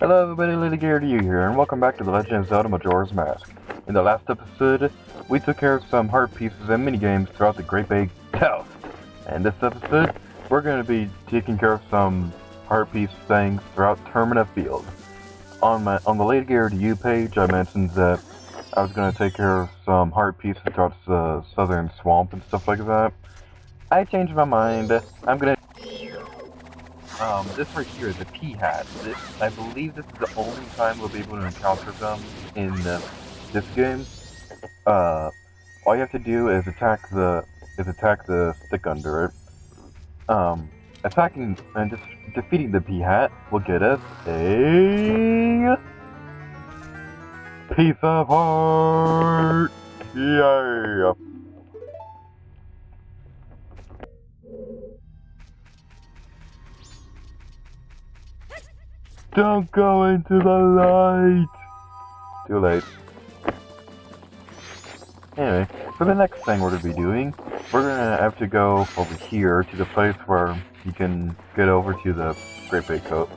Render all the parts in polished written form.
Hello everybody, Lady Gear to you here, and welcome back to The Legend of Zelda Majora's Mask. In the last episode, we took care of some heart pieces and minigames throughout the Great Big Toast. And this episode, we're going to be taking care of some heart piece things throughout Termina Field. On the Lady Gear to you page, I mentioned that I was going to take care of some heart pieces throughout the southern swamp and stuff like that. I changed my mind. I'm going to this right here is a P-hat. I believe this is the only time we'll be able to encounter them in this game. All you have to do is attack the stick under it. Attacking and just defeating the P-hat will get us a piece of heart. Yeah. Don't go into the light! Too late. Anyway, for the next thing we're going to be doing, we're going to have to go over here to the place where you can get over to the Great Big Coast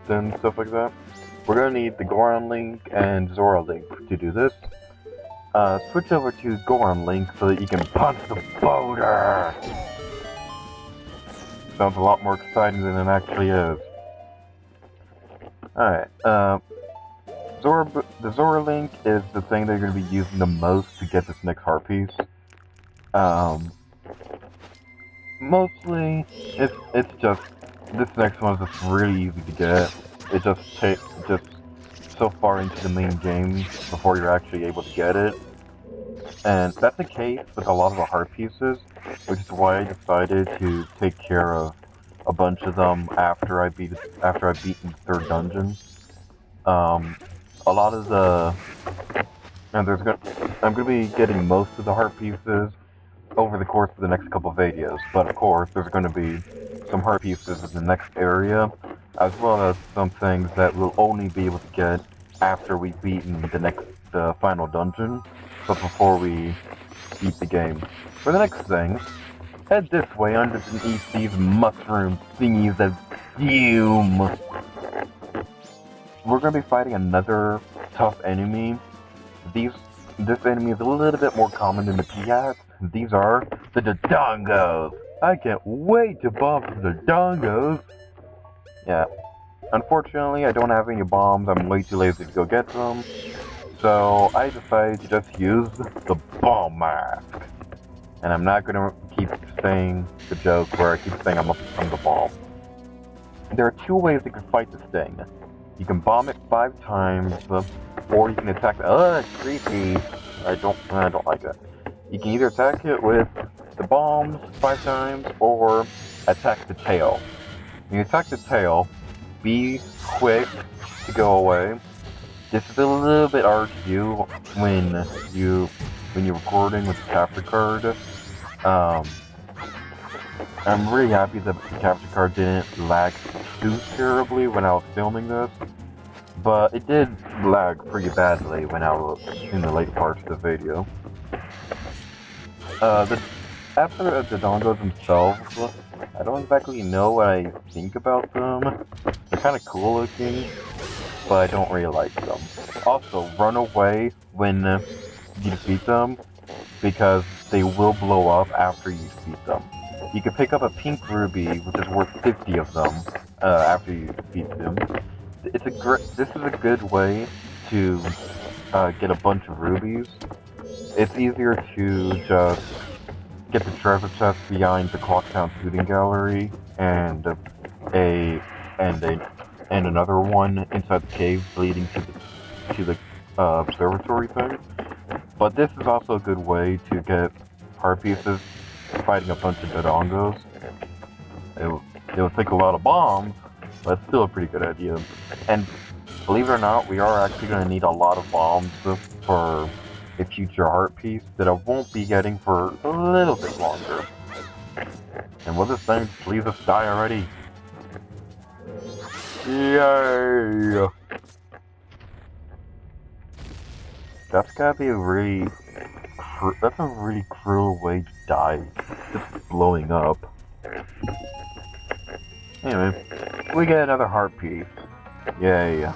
and stuff like that. We're going to need the Goron Link and Zora Link to do this. Switch over to Goron Link so that you can punch the boulder! Sounds a lot more exciting than it actually is. Alright, the Zora Link is the thing they're going to be using the most to get this next heart piece. Mostly, it's just, this next one is just really easy to get. It just takes so far into the main game before you're actually able to get it. And that's the case with a lot of the heart pieces, which is why I decided to take care of a bunch of them after I beat the third dungeon. A lot of the I'm gonna be getting most of the heart pieces over the course of the next couple of videos, but of course there's gonna be some heart pieces in the next area, as well as some things that we'll only be able to get after we've beaten the final dungeon, but before we beat the game. For the next thing, head this way underneath these mushroom thingies that fume. We're going to be fighting another tough enemy. This enemy is a little bit more common than the P-hats. These are the Dodongos. I can't wait to bomb the Dodongos. Yeah. Unfortunately, I don't have any bombs. I'm way too lazy to go get them. So I decided to just use the bomb mask. And I'm not going to keep saying the joke where I keep saying I'm the bomb. There are two ways you can fight this thing. You can bomb it 5 times, or you can attack it. It's creepy. I don't like it. You can either attack it with the bombs 5 times, or attack the tail. When you attack the tail, be quick to go away. This is a little bit hard to do when you're recording with the capture card. I'm really happy that the capture card didn't lag too terribly when I was filming this, but it did lag pretty badly when I was in the late parts of the video. After the Dodongos themselves, I don't exactly know what I think about them. They're kind of cool looking, but I don't really like them. Also, run away when you defeat them, because they will blow up after you defeat them. You can pick up a pink ruby, which is worth 50 of them, after you defeat them. This is a good way to get a bunch of rubies. It's easier to just get the treasure chest behind the Clocktown Shooting Gallery and another one inside the cave leading to the observatory thing. But this is also a good way to get heart pieces fighting a bunch of Dodongos. It'll take a lot of bombs, but it's still a pretty good idea. And believe it or not, we are actually going to need a lot of bombs for a future heart piece that I won't be getting for a little bit longer. And will this thing please us die already? Yay! That's gotta be a really cruel way to die, just blowing up. Anyway, we get another heart piece. Yay.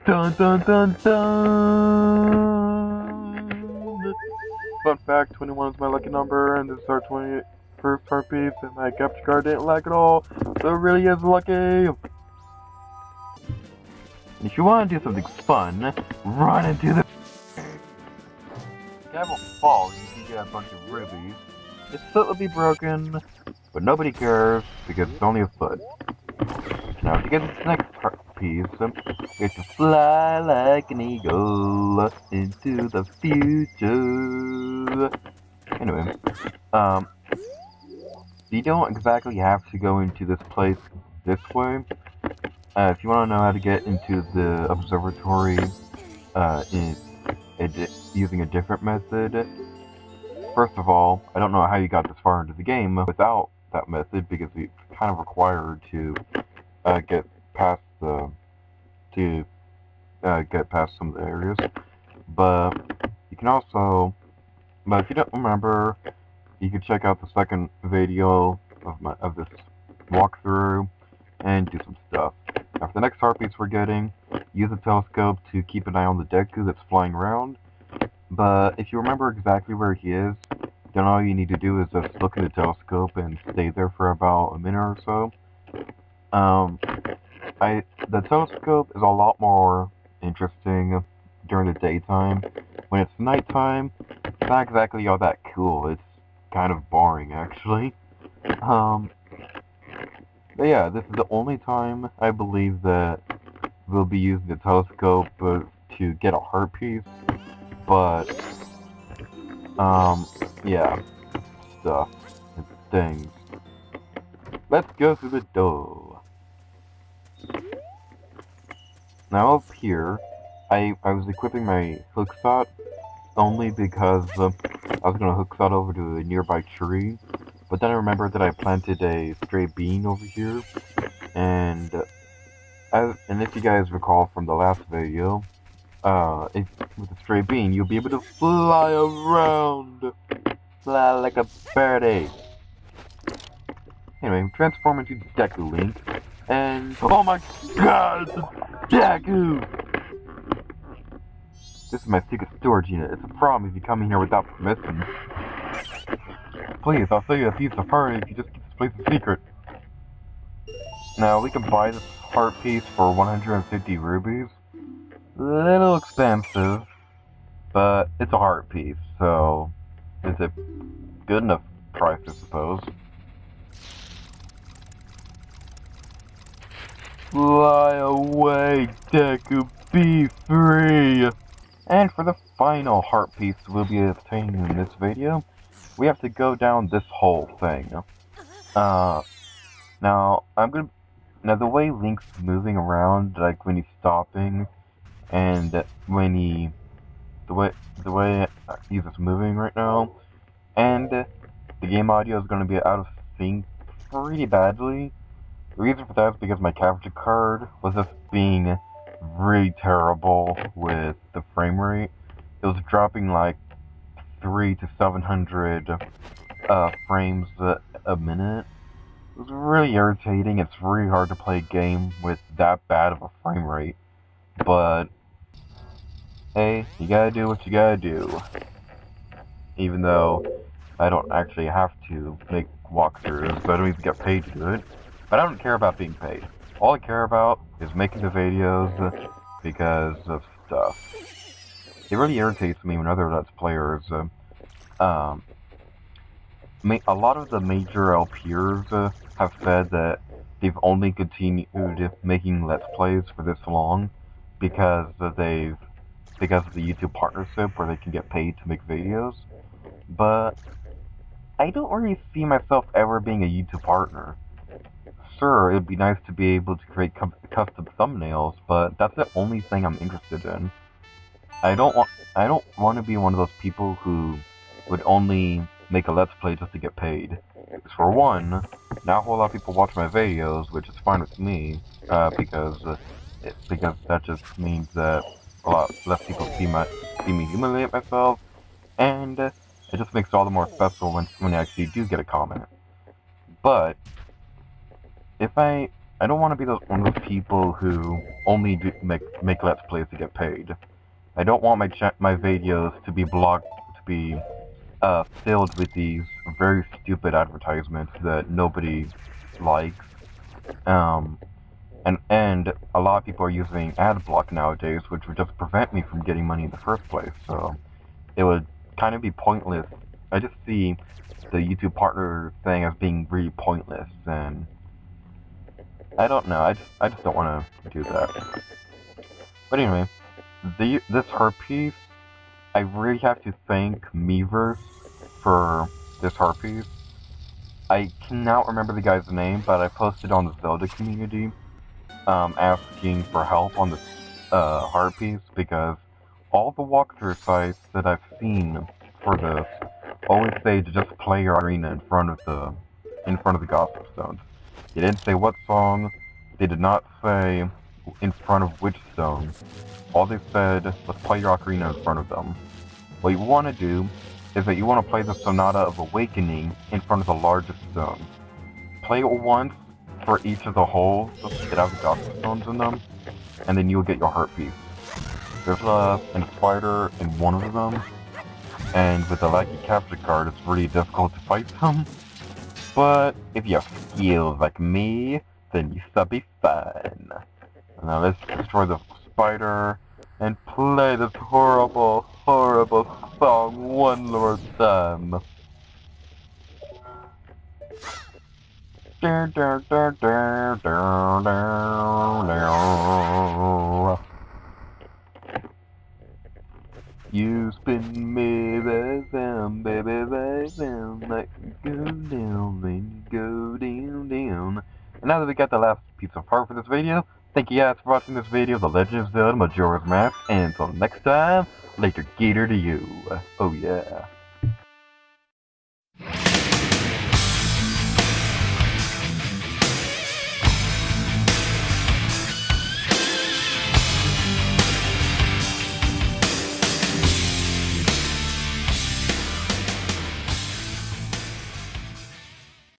Dun dun dun dun! Fun fact, 21 is my lucky number, and this is our 21st heartbeat, and my capture card didn't lag at all, so it really is lucky! And if you want to do something fun, run into the... If you fall, you can get a bunch of rubies. His foot will be broken, but nobody cares, because it's only a foot. Now to get this next piece, you have to fly like an eagle into the future. Anyway, you don't exactly have to go into this place this way. If you want to know how to get into the observatory using a different method, first of all, I don't know how you got this far into the game without that method, because it's kind of required to get past some of the areas. But you can also, but if you don't remember, you can check out the second video of this walkthrough and do some stuff. Now for the next heart piece we're getting, use a telescope to keep an eye on the Deku that's flying around. But if you remember exactly where he is, then all you need to do is just look at the telescope and stay there for about a minute or so. The telescope is a lot more interesting during the daytime. When it's nighttime, it's not exactly all that cool. It's kind of boring, actually. But yeah, this is the only time I believe that we'll be using the telescope to get a heart piece. But yeah, stuff and things. Let's go through the door. Now up here, I was equipping my hook shot only because I was gonna hook shot over to a nearby tree, but then I remembered that I planted a stray bean over here, and if you guys recall from the last video, with a stray bean you'll be able to fly around, fly like a birdie. Anyway, transform into Deku Link, and oh my god, it's a Deku! This is my secret storage unit. It's a problem if you come in here without permission. Please, I'll show you a piece of heart if you just keep this place a secret. Now, we can buy this heart piece for 150 rubies. Little expensive, but it's a heart piece, so it's a good enough price, I suppose. Fly away, Deku, be free! And for the final heart piece we'll be obtaining in this video, we have to go down this whole thing. Now the way Link's moving around, like when he's stopping, and the way he's just moving right now, and the game audio is going to be out of sync pretty badly. The reason for that is because my capture card was just being really terrible with the frame rate. It was dropping like 300 to 700 frames a minute. It was really irritating. It's really hard to play a game with that bad of a frame rate. But hey, you gotta do what you gotta do. Even though I don't actually have to make walkthroughs, so I don't even get paid to do it. But I don't care about being paid. All I care about is making the videos because of stuff. It really irritates me when other Let's Players, a lot of the major LPers have said that they've only continued making Let's Plays for this long because of the YouTube partnership where they can get paid to make videos. But I don't really see myself ever being a YouTube partner. Sure, it would be nice to be able to create custom thumbnails, but that's the only thing I'm interested in. I don't want to be one of those people who would only make a Let's Play just to get paid. Because for one, not a whole lot of people watch my videos, which is fine with me, because that just means that a lot less people see me humiliate myself, and it just makes it all the more special when I actually do get a comment. But if I I don't want to be one of those people who only make Let's Plays to get paid. I don't want my videos to be blocked, to be filled with these very stupid advertisements that nobody likes. Um, and a lot of people are using ad block nowadays, which would just prevent me from getting money in the first place. So it would kind of be pointless. I just see the YouTube partner thing as being really pointless, and I don't know. I just don't want to do that. But anyway, this herpes, I really have to thank Meverse for this herpes. I cannot remember the guy's name, but I posted on the Zelda community, asking for help on this herpes because all the walkthrough sites that I've seen for this always say to just play your arena in front of the gossip stones. They didn't say what song. They did not say in front of which stone. All they said was play your ocarina in front of them. What you want to do is that you want to play the Sonata of Awakening in front of the largest stone. Play it once for each of the holes that have the gossip stones in them, and then you'll get your heart piece. There's a spider in one of them, and with the laggy capture card, it's really difficult to fight them. But if you have skills like me, then you should be fine. Now let's destroy the spider and play this horrible, horrible song one more time. You spin me the baby, like you go down, then you go down. And now that we got the last piece of part for this video, thank you guys for watching this video of The Legend of Zelda Majora's Mask, and until next time, later gator to you. Oh yeah.